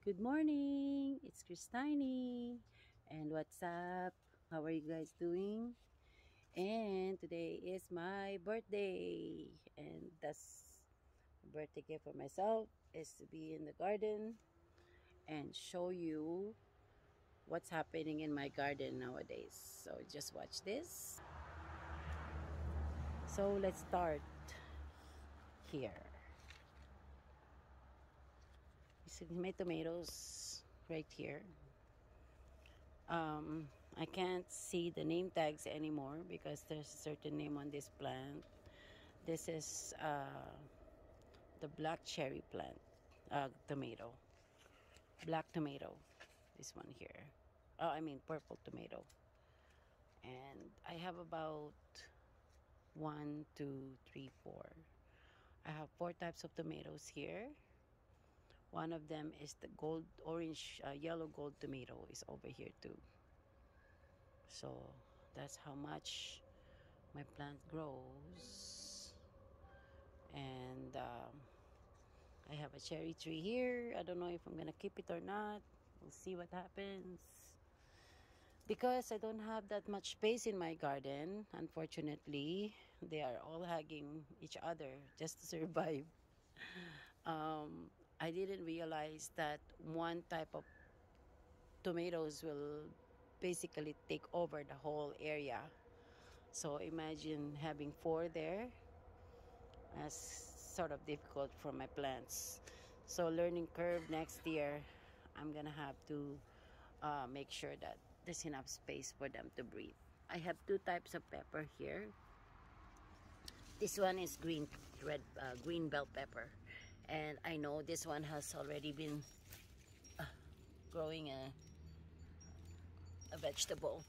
Good morning, it's Cristiny. And what's up? How are you guys doing? And today is my birthday. And that's a birthday gift for myself is to be in the garden and show you what's happening in my garden nowadays. So just watch this. So let's start here. You see my tomatoes right here. I can't see the name tags anymore because there's a certain name on this plant. This is the black cherry plant, tomato, black tomato. This one here. I mean purple tomato. And I have about 1, 2, 3, 4. I have 4 types of tomatoes here. One of them is the gold, orange, yellow gold tomato is over here too. So that's how much my plant grows. And I have a cherry tree here. I don't know if I'm gonna keep it or not. We'll see what happens. Because I don't have that much space in my garden, unfortunately, they are all hugging each other just to survive. I didn't realize that one type of tomatoes will basically take over the whole area. So imagine having 4 there. That's sort of difficult for my plants. So learning curve next year, I'm gonna have to make sure that there's enough space for them to breathe. I have 2 types of pepper here. This one is green bell pepper, and I know this one has already been growing a vegetable.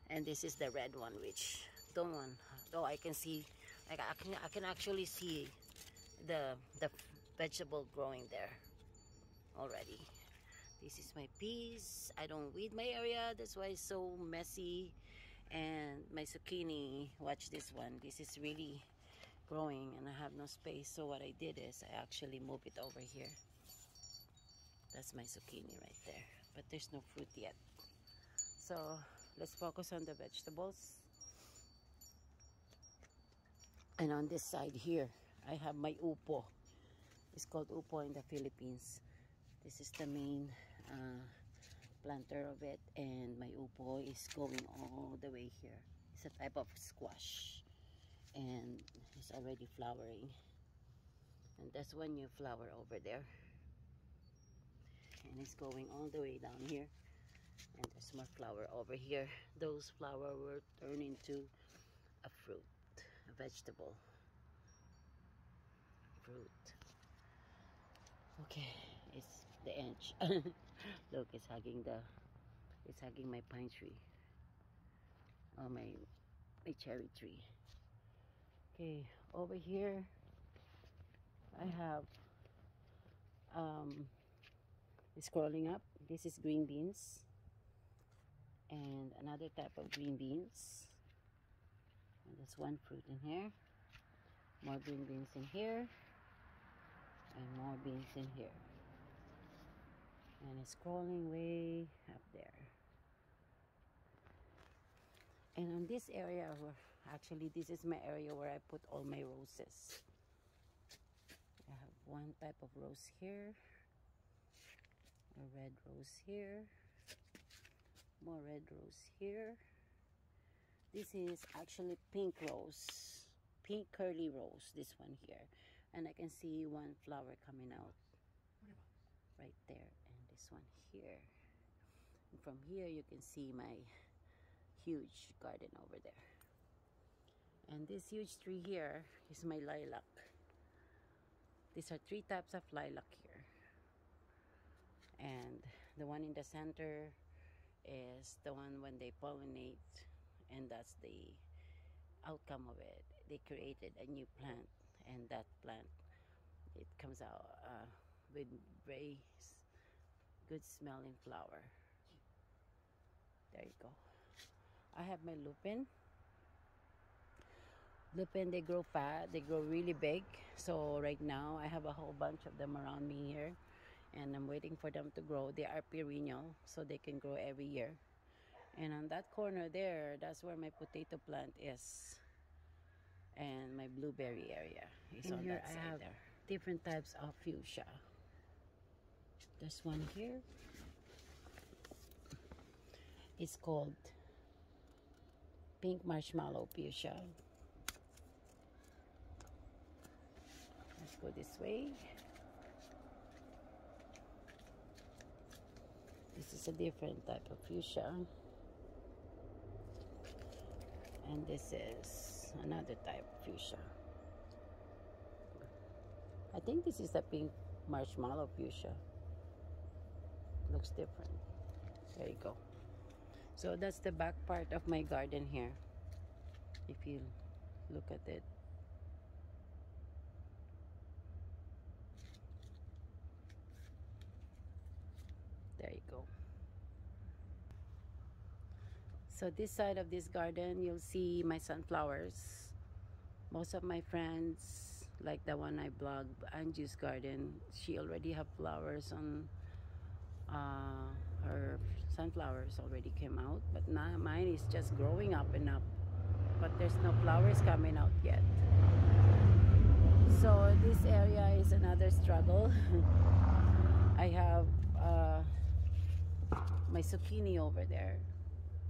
And this is the red one, which don't want. Oh, I can see, I can actually see the vegetable growing there already. This is my peas. I don't weed my area, that's why it's so messy. And my zucchini, watch this one. This is really growing and I have no space. So what I did is I actually moved it over here. That's my zucchini right there. But there's no fruit yet. So let's focus on the vegetables. And on this side here, I have my upo. It's called upo in the Philippines. This is the main planter of it, and my upo is going all the way here. It's a type of squash, and it's already flowering. And that's one new flower over there. And it's going all the way down here. And there's more flower over here. Those flowers will turn into a fruit, a vegetable fruit. Okay, it's the edge. Look, it's hugging my pine tree. Oh, my cherry tree. Okay, over here I have scrolling up. This is green beans and another type of green beans. And there's one fruit in here. More green beans in here. And more beans in here. And it's scrolling way up there. And on this area, actually this is my area where I put all my roses. I have one type of rose here, a red rose here, more red rose here. This is actually pink rose, pink curly rose, this one here. And I can see one flower coming out right there, and this one here. And from here you can see my huge garden over there. And this huge tree here is my lilac. These are 3 types of lilac here. And the one in the center is the one when they pollinate, and that's the outcome of it. They created a new plant, and that plant, it comes out with very good smelling flower. There you go. I have my lupin. Lupin, they grow fat, they grow really big. So right now I have a whole bunch of them around me here, and I'm waiting for them to grow. They are perennial, so they can grow every year. And on that corner there, that's where my potato plant is, and my blueberry area is on that side there. Different types of fuchsia. There's one here. It's called pink marshmallow fuchsia. Let's go this way. This is a different type of fuchsia. And this is another type of fuchsia. I think this is the pink marshmallow fuchsia. Looks different. There you go. So that's the back part of my garden here. If you look at it. There you go. So this side of this garden, you'll see my sunflowers. Most of my friends, like the one I blog, Anju's garden, she already have flowers on her sunflowers already came out, but now mine is just growing up and up, but there's no flowers coming out yet. So this area is another struggle. I have my zucchini over there.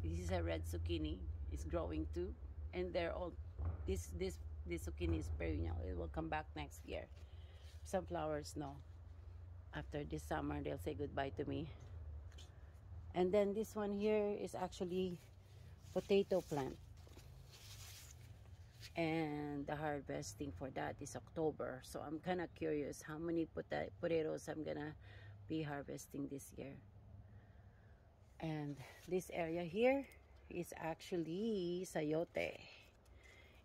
This is a red zucchini. It's growing too, and they're all this zucchini is perennial. It will come back next year. Sunflowers, no. After this summer, they'll say goodbye to me. And then this one here is actually potato plant. And the harvesting for that is October. So I'm kind of curious how many potatoes I'm gonna be harvesting this year. And this area here is actually sayote.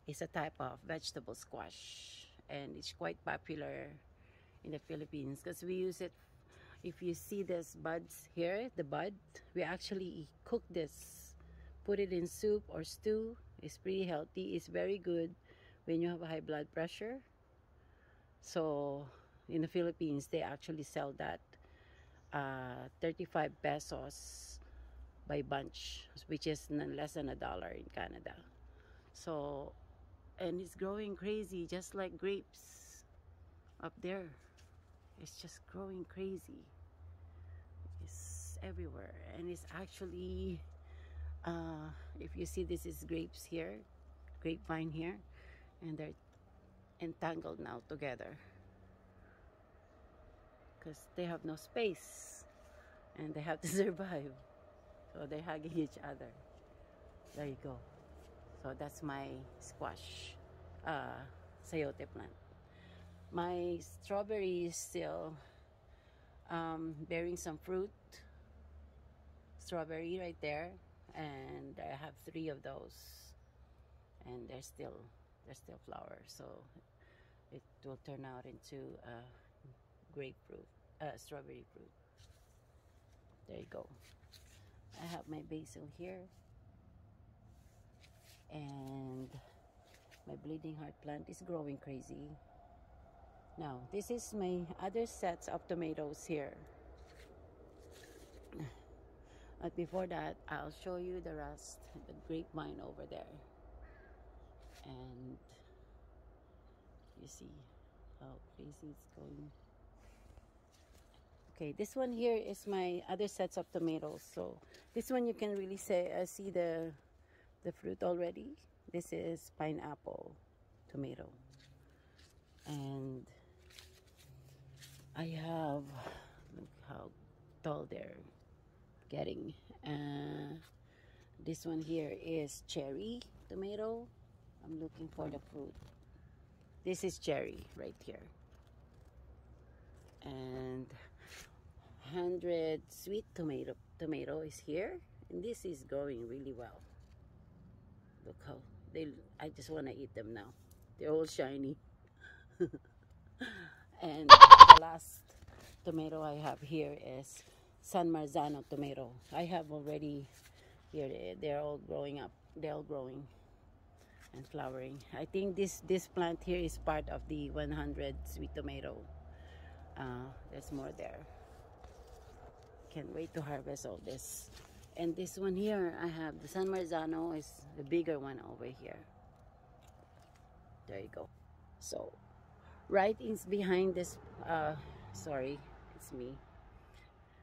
It's a type of vegetable squash. And it's quite popular in the Philippines because we use it. If you see this buds here, the bud, we actually cook this, put it in soup or stew. It's pretty healthy. It's very good when you have a high blood pressure. So in the Philippines, they actually sell that 35 pesos by bunch, which is less than $1 in Canada. So, and it's growing crazy, just like grapes up there. It's just growing crazy. It's everywhere, and it's actually if you see, this is grapes here, grapevine here, and they're entangled now together because they have no space and they have to survive, so they're hugging each other. There you go. So that's my squash sayote plant. My strawberry is still bearing some fruit. Strawberry right there, and I have 3 of those, and they're still flowers. So it will turn out into grapefruit, strawberry fruit. There you go. I have my basil here, and my bleeding heart plant is growing crazy. Now, this is my other sets of tomatoes here. But before that, I'll show you the rest, the grapevine over there. And you see how crazy it's going. Okay, this one here is my other sets of tomatoes. So this one you can really see the fruit already. This is pineapple tomato. And I have, look how tall they're getting. This one here is cherry tomato. I'm looking for the fruit. This is cherry right here. And 100 sweet tomato is here, and this is growing really well. Look how I just want to eat them now. They're all shiny. And the last tomato I have here is San Marzano tomato. I have already here, they're all growing up. They're all growing and flowering. I think this plant here is part of the 100 sweet tomato. There's more there. Can't wait to harvest all this. And this one here, I have the San Marzano is the bigger one over here. There you go. So, right in behind this, sorry, it's me.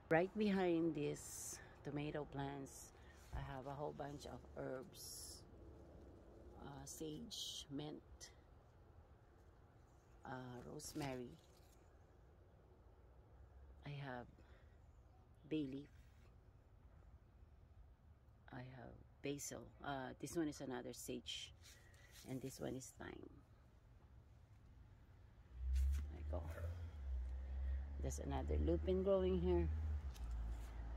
Right behind these tomato plants, I have a whole bunch of herbs. Sage, mint, rosemary. I have bay leaf. I have basil. This one is another sage, and this one is thyme. There you go. There's another lupin growing here.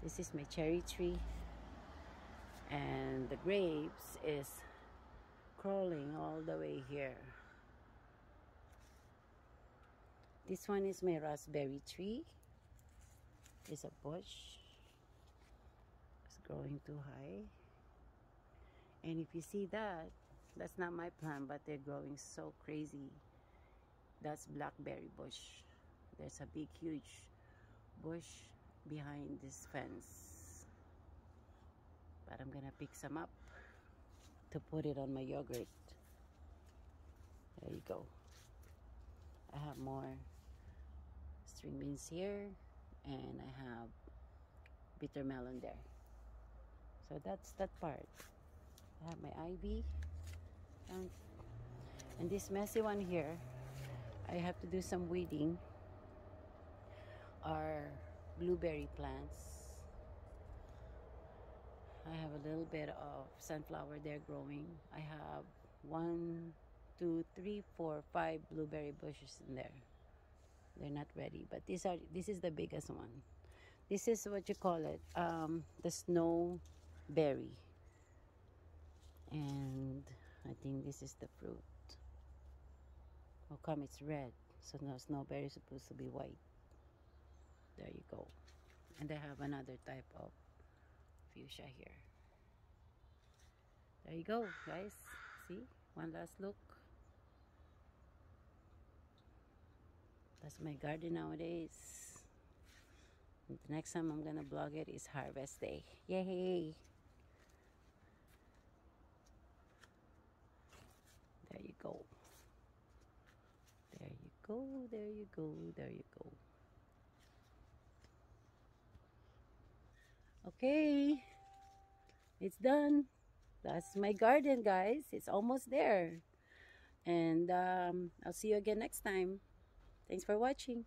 This is my cherry tree, and the grapes is crawling all the way here. This one is my raspberry tree. It's a bush. It's growing too high. And if you see that, that's not my plant, but they're growing so crazy. That's blackberry bush. There's a big, huge bush behind this fence. But I'm gonna pick some up to put it on my yogurt. There you go. I have more string beans here, and I have bitter melon there. So that's that part. I have my ivy, and this messy one here, I have to do some weeding. Are blueberry plants. I have a little bit of sunflower there growing. I have 1, 2, 3, 4, 5 blueberry bushes in there. They're not ready, but this is the biggest one. This is what you call it, the snowberry, and I think this is the fruit. How come it's red? So no, snowberry is supposed to be white. There you go. And I have another type of fuchsia here. There you go, guys. See, one last look. That's my garden nowadays. And the next time I'm gonna vlog it is harvest day. Yay! There you go. There you go, there you go, there you go. Okay, it's done. That's my garden, guys. It's almost there. And I'll see you again next time. Thanks for watching.